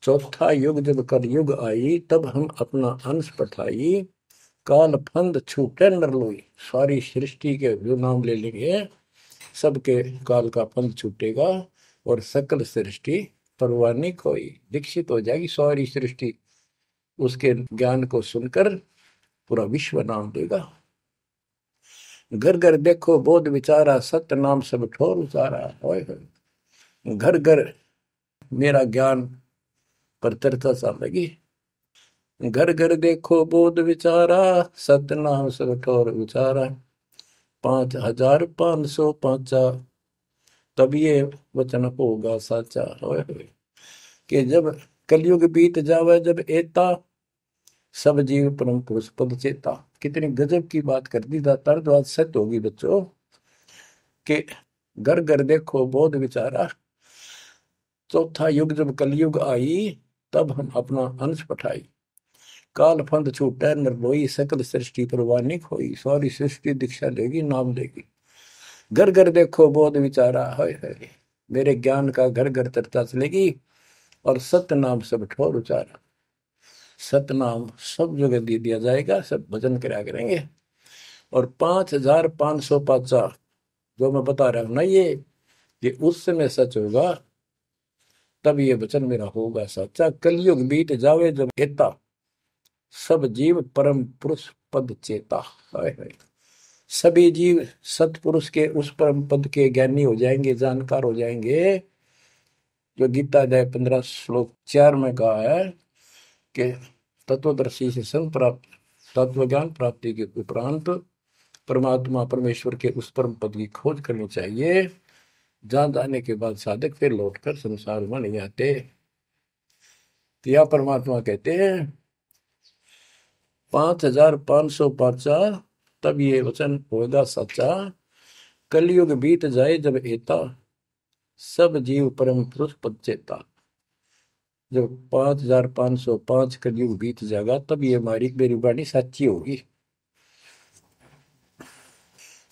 चौथा युग जब कलयुग आई, तब हम अपना अंश पठाई। काल फंद छूटे नर लोई, सारी सृष्टि के जो नाम ले लेंगे सबके काल का फंद छूटेगा और सकल सृष्टि परवाह नहीं खोई, दीक्षित हो जाएगी सारी सृष्टि उसके ज्ञान को सुनकर, पूरा विश्व नाम देगा। घर घर देखो बोध विचारा, सत्य नाम सब ठोर उचारा। ओए होए, घर घर मेरा ज्ञान पर चर्चा चलेगी। घर घर देखो बोध विचारा, सत्य नाम सब ठोर उचारा। 5505 तब ये वचन होगा साचा। ओए होए, कि जब कलयुग बीत जावे, जब एता सब जीव परम पुरुष पद चेता। कितनी गजब की बात कर दी दातार, जो आज सत्य होगी बच्चों, कि घर घर देखो बोध विचारा। चौथा युग जब कलयुग आई, तब हम अपना अंश पठाई। काल फंद छूटे निर्भोई, सकल सृष्टि परवाह नहीं खोई। सारी सृष्टि दीक्षा लेगी, नाम लेगी। घर घर देखो बोध विचारा, है मेरे ज्ञान का घर घर चर्चा चलेगी। और सत्य नाम सब ठोर उचारा। सतनाम सब जगह दे दिया जाएगा, सब भजन करा करेंगे। और 5505 जो मैं बता रहा हूं ना, ये उस समय सच होगा, तब ये वचन मेरा होगा सच्चा। कलयुग बीत जावे जब एता, सब जीव परम पुरुष पद चेता। हाय हाय, सभी जीव सतपुरुष के उस परम पद के ज्ञानी हो जाएंगे, जानकार हो जाएंगे। जो गीता अध्याय 15 श्लोक 4 में कहा है कि तत्वदर्शी से संप्राप्त, तत्व ज्ञान प्राप्ति के उपरांत परमात्मा परमेश्वर के उस परम पद की खोज करनी चाहिए। जहां जाने के बाद साधक फिर लौटकर संसार में नहीं आते। तो यह परमात्मा कहते हैं 5505 तब ये वचन होगा सच्चा। कलयुग बीत जाए जब एता, सब जीव परम पुरुष पद चेता। जब 5505 कलयुग बीत जाएगा, तब ये हमारी मेरी वाणी सच्ची होगी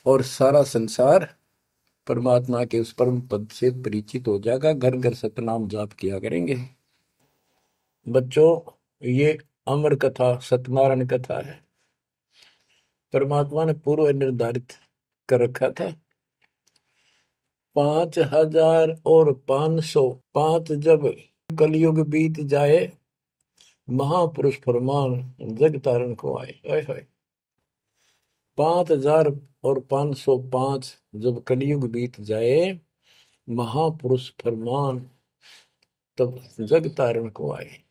और सारा संसार परमात्मा के उस परम पद से परिचित हो जाएगा। घर घर सतनाम जाप किया करेंगे। बच्चों, ये अमर कथा सत्यनारायण कथा है। परमात्मा ने पूर्व निर्धारित कर रखा था 5505। पांच जब कलयुग बीत जाए, महापुरुष फरमान जग तारण को आए। 5505 जब कलयुग बीत जाए, महापुरुष फरमान तब जग तारण को आए।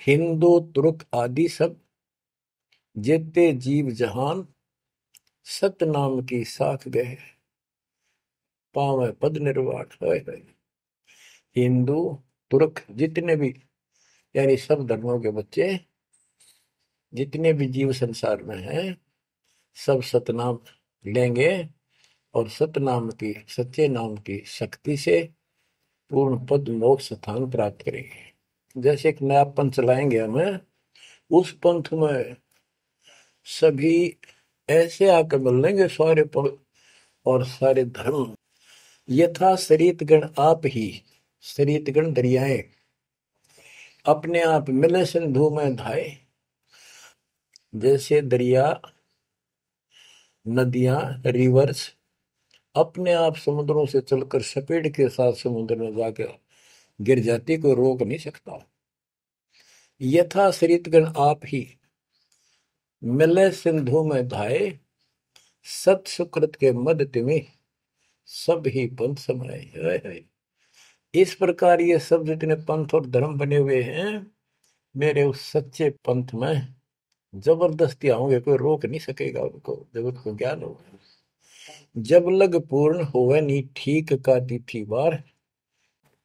हिंदू तुर्क आदि सब जेते जीव जहान, सतनाम की साख गए, पावे पद निर्वाण। हिंदू तुर्क जितने भी, यानी सब धर्मों के बच्चे, जितने भी जीव संसार में हैं, सब सतनाम लेंगे और सतनाम की, सच्चे नाम की शक्ति से पूर्ण पद मोक्ष स्थान प्राप्त करेंगे। जैसे एक नया पंथ चलाएंगे हमें, उस पंथ में सभी ऐसे आकर मिल लेंगे, सारे पद और सारे धर्म। यथा शरीत गण आप ही, शरीत गण दरियाएं अपने आप मिले सिंधु में धाए। जैसे दरिया, नदियां, रिवर्स अपने आप समुद्रों से चलकर सपेट के साथ समुद्र में जाकर गिर जाती, कोई रोक नहीं सकता। यथा शरीतगण आप ही मिले सिंधु में धाए, सत सुकृत के मद तिमि सब ही पंथ समाये। इस प्रकार ये सब जितने पंथ और धर्म बने हुए हैं, मेरे उस सच्चे पंथ में जबरदस्ती आओगे, कोई रोक नहीं सकेगा उनको, जगत को ज्ञान होगा। जब लग पूर्ण होवे नी ठीक का तिथि बार,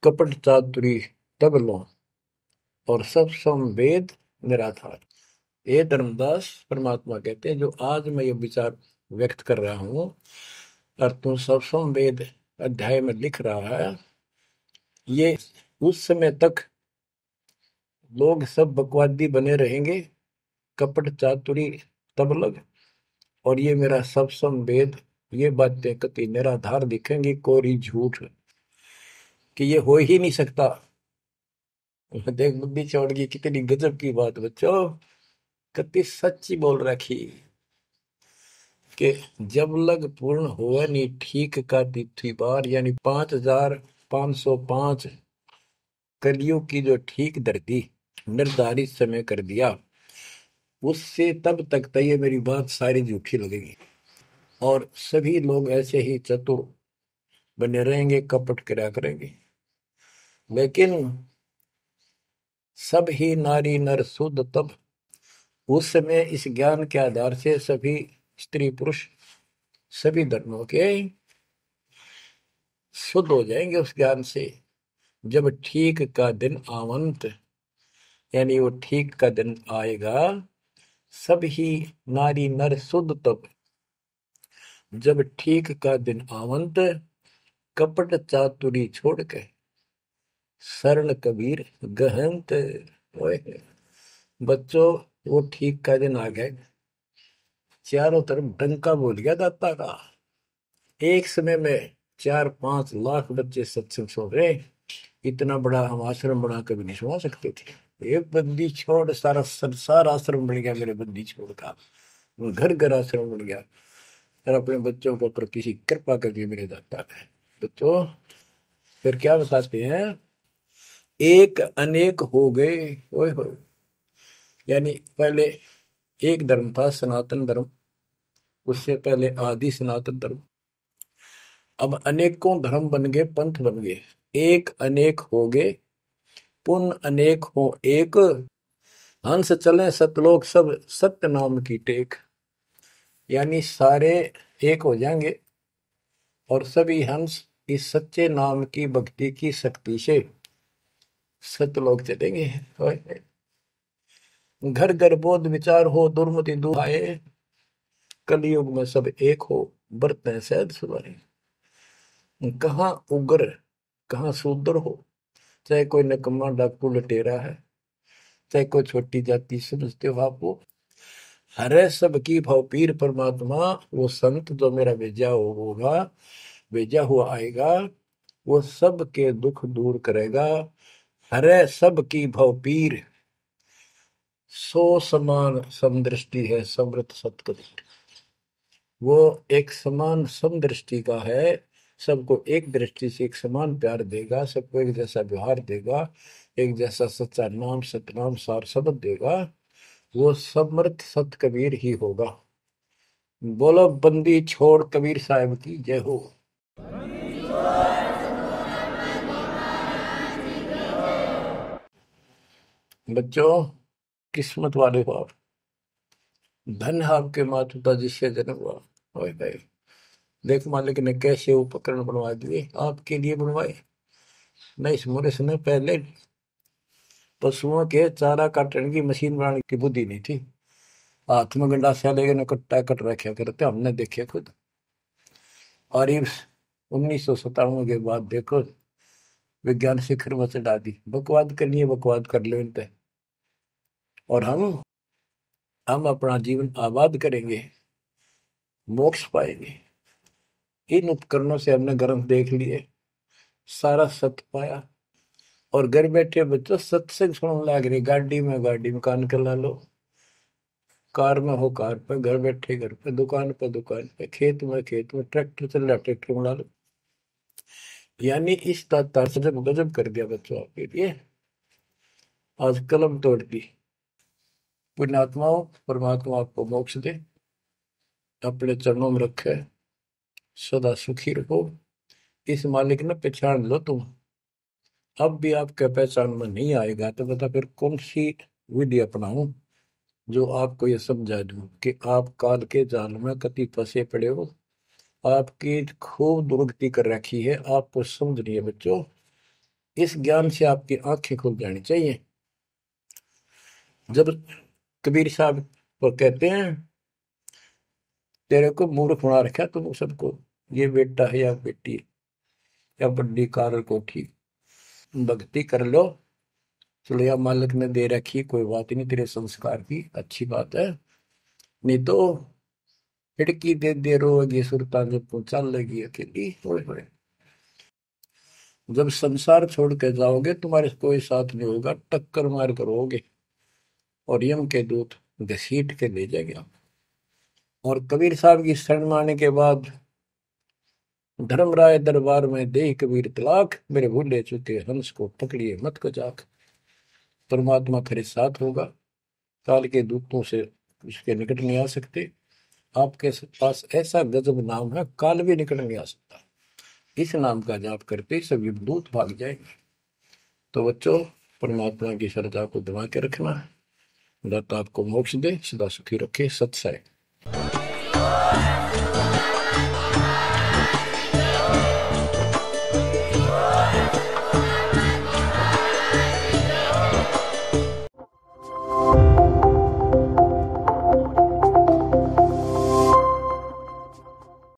कपट चातुरी तब लो और सब संवेद निराधार। ये धर्मदास परमात्मा कहते हैं, जो आज मैं ये विचार व्यक्त कर रहा हूं और तुम सब संवेद अध्याय में लिख रहा है, ये उस समय तक लोग सब बकवादी बने रहेंगे, कपट चातुरी तब लग, और ये मेरा सब संवेद, ये बातें कति निराधार दिखेंगी, कोरी झूठ, कि ये हो ही नहीं सकता। देख बुद्धि चौड़ की कितनी गजब की बात बच्चों, कति सच्ची बोल रखी कि जब लग पूर्ण हुआ नहीं ठीक का तिथि बार, यानी 5000 505 कलियुग की जो ठीक धरती निर्धारित समय कर दिया, उससे तब तक तो ये मेरी बात सारी झूठी लगेगी और सभी लोग ऐसे ही चतुर बने रहेंगे, कपट करा करेंगे। लेकिन सब ही नारी नर शुद्ध तब, उस समय इस ज्ञान के आधार से सभी स्त्री पुरुष सभी धर्मों के शुद्ध हो जाएंगे उस ज्ञान से। जब ठीक का दिन आवंत, यानी वो ठीक का दिन आएगा, सब ही नारी नर शुद्ध तब, जब ठीक का दिन आवंत, कपट चातुरी छोड़ के शरण कबीर गहंत। ओए बच्चों, वो ठीक का दिन आ गए, चारों तरफ डंका बोल गया दाता का। एक समय में 4-5 लाख बच्चे सत्संग सुन रहे। इतना बड़ा हम आश्रम बना कभी नहीं सुना सकते थे। एक बंदी छोड़ सारा संसार आश्रम बन गया मेरे बंदी छोड़ का, घर घर आश्रम बन गया। और अपने बच्चों के ऊपर किसी कृपा कर दी मेरे दाता ने। बच्चों फिर क्या बताते हैं, एक अनेक हो गए। ओए होए, यानी पहले एक धर्म था सनातन धर्म, उससे पहले आदि सनातन धर्म, अब अनेकों धर्म बन गए, पंथ बन गए। एक अनेक हो गए, पुन अनेक हो एक, हंस चले सतलोक सब सत्य नाम की टेक। यानी सारे एक हो जाएंगे और सभी हंस इस सच्चे नाम की भक्ति की शक्ति से सतलोक चलेंगे। घर घर बोध विचार हो, दुर्मति दूर आए, कलयुग में सब एक हो, बरतें सहज सुधारे। कहाँ उग्र कहाँ शूद्र हो, चाहे कोई नकम्मा डाकू लटेरा है, चाहे कोई छोटी जाति समझते हो आप, वो हरे सबकी भव पीर परमात्मा, वो संत जो मेरा भेजा होगा, भेजा हुआ आएगा, वो सबके दुख दूर करेगा। हरे सबकी भव पीर, सो समान समदृष्टि है समृत सतकदृष्टि। वो एक समान समदृष्टि का है, सबको एक दृष्टि से एक समान प्यार देगा, सबको एक जैसा व्यवहार देगा, एक जैसा सच्चा नाम सतनाम सार शब्द देगा। वो समर्थ सत कबीर ही होगा। बोलो बंदी छोड़ कबीर साहब की जय हो। बच्चों किस्मत वाले हो आप, धन है आपके माता पिता जिससे जन्म हुआ। ओए भाई देख, मालिक ने कैसे उपकरण बनवा दिए, आपके लिए बनवाए। नहीं इस मुरे समय पहले पशुओं के चारा काटने की मशीन बनाने की बुद्धि नहीं थी। हाथ में गंडासा लेके न कट्टा कट रखे करते, हमने देखे खुद। और ये 1997 के बाद देखो विज्ञान शिखर में चढ़ा दी। बकवाद करनी है बकवाद कर लो इन पे, और हम अपना जीवन आबाद करेंगे, मोक्ष पाएंगे। इन उपकरणों से हमने ग्रंथ देख लिए, सारा सत्य पाया, और घर बैठे बच्चों सत्संग सुनने लग रही। गाड़ी में कान कर ला लो, कार में हो कार पे, घर बैठे घर पे, दुकान पे दुकान पे, खेत में खेत में, ट्रैक्टर चल रहा ट्रैक्टर में ला लो। यानी इस तार से जब गजब कर दिया बच्चों आपके लिए, आज कलम तोड़ दी। पुण्यात्माओं, परमात्मा आपको मोक्ष दे, अपने चरणों में रखे, सदा सुखी रहो। इस मालिक ने पहचान लो तुम। अब भी आपके पहचान में नहीं आएगा तो बता फिर कौन सी विधि अपनाऊं जो आपको ये समझा दूं कि आप काल के जाल में कति फंसे पड़े हो। आपकी खूब दुर्गति कर रखी है, आपको समझ रही है बच्चों। इस ज्ञान से आपकी आंखें खुल जानी चाहिए। जब कबीर साहब को कहते हैं तेरे को मूर्ख बना रखा तुम सबको, ये बेटा है या बेटी है या बड्डी कार कोठी, भक्ति कर लो, चलो या मालिक ने दे रखी, कोई बात नहीं, तेरे संस्कार की अच्छी बात है। नहीं तो खिड़की दे दे रोगी सुरता जब तू चल लगी अकेली। ओए होए, जब संसार छोड़ के जाओगे तुम्हारे कोई साथ नहीं होगा, टक्कर मार करोगे और यम के दूत घसीट के ले जाएंगे आप। और कबीर साहब की शरण में आने के बाद धर्मराय दरबार में दे कबीर तलाक, मेरे भूले चुके हंस को पकड़िए मत को जाक। परमात्मा खरे साथ होगा, काल के दूतों से उसके निकट नहीं आ सकते। आपके पास ऐसा गजब नाम है, काल भी निकट नहीं आ सकता। इस नाम का जाप करते सभी दूत भाग जाएंगे। तो बच्चों, परमात्मा की श्रद्धा को दबा के रखना है। दाता आपको मोक्ष दे, सदा सुखी रखे। सत्सय।